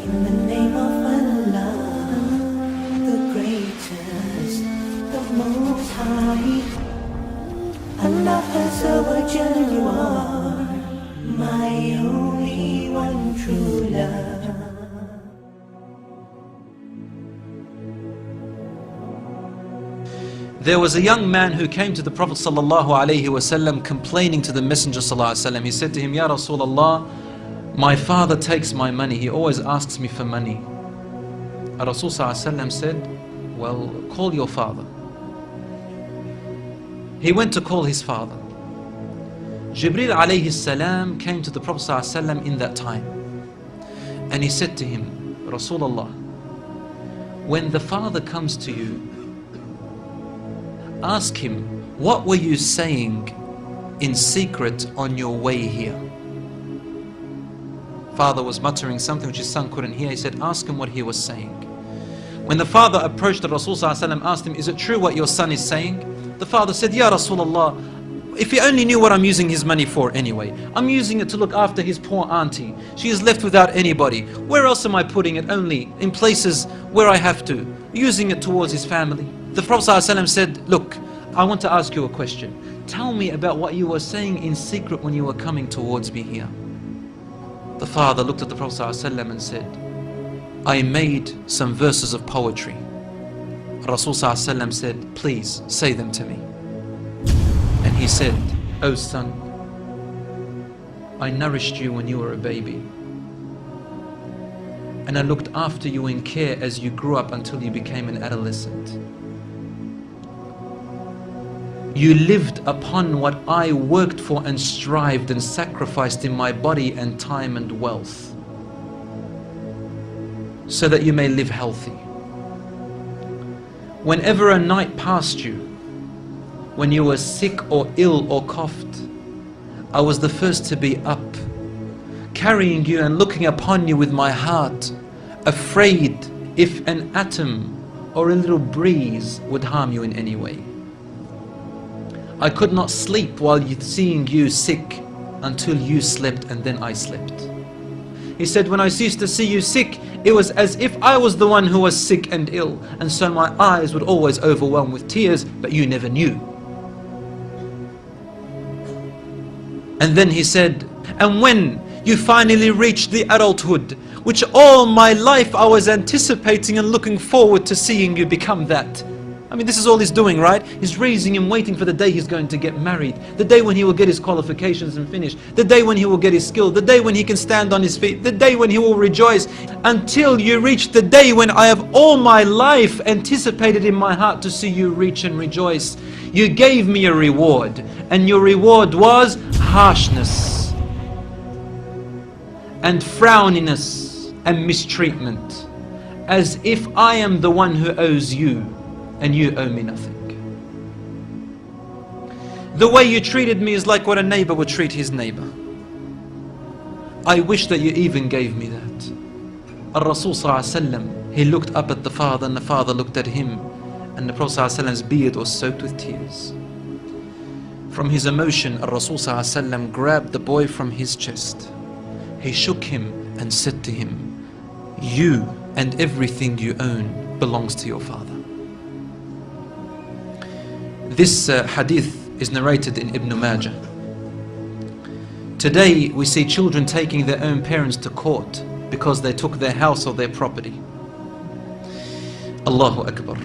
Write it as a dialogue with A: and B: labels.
A: In the name of Allah, the greatest, the most high. Allah Azza wa Jalla, you are my only one true love.
B: There was a young man who came to the Prophet ﷺ complaining to the Messenger ﷺ. He said to him, Ya Rasulullah, my father takes my money. He always asks me for money. Rasul ﷺ said, well, call your father. He went to call his father. Jibreel alayhi salam came to the Prophet ﷺ in that time. And he said to him, Rasulullah, when the father comes to you, ask him, what were you saying in secret on your way here? Father was muttering something which his son couldn't hear. He said, ask him what he was saying. When the father approached the Rasul ﷺ, asked him, is it true what your son is saying? The father said, Ya Rasulullah, if he only knew what I'm using his money for anyway. I'm using it to look after his poor auntie. She is left without anybody. Where else am I putting it? Only in places where I have to. Using it towards his family. The Prophet ﷺ said, look, I want to ask you a question. Tell me about what you were saying in secret when you were coming towards me here. The father looked at the Prophet ﷺ and said, I made some verses of poetry. Rasul ﷺ said, please say them to me. And he said, oh son, I nourished you when you were a baby. And I looked after you in care as you grew up until you became an adolescent. You lived upon what I worked for and strived and sacrificed in my body and time and wealth, so that you may live healthy. Whenever a night passed you, when you were sick or ill or coughed, I was the first to be up, carrying you and looking upon you with my heart, afraid if an atom or a little breeze would harm you in any way. I could not sleep while seeing you sick until you slept, and then I slept. He said, when I used to see you sick, it was as if I was the one who was sick and ill, and so my eyes would always overwhelm with tears, but you never knew. And then he said, and when you finally reached the adulthood, which all my life I was anticipating and looking forward to seeing you become that. I mean, this is all he's doing, right? He's raising him, waiting for the day he's going to get married, the day when he will get his qualifications and finish, the day when he will get his skill, the day when he can stand on his feet, the day when he will rejoice, until you reach the day when I have all my life anticipated in my heart to see you reach and rejoice. You gave me a reward, and your reward was harshness and frowniness and mistreatment, as if I am the one who owes you and you owe me nothing. The way you treated me is like what a neighbor would treat his neighbor. I wish that you even gave me that. Al-Rasul ﷺ, he looked up at the father and the father looked at him, and the Prophet ﷺ's beard was soaked with tears. From his emotion, Al-Rasul ﷺ grabbed the boy from his chest. He shook him and said to him, you and everything you own belongs to your father. This hadith is narrated in Ibn Majah. Today we see children taking their own parents to court because they took their house or their property. Allahu Akbar.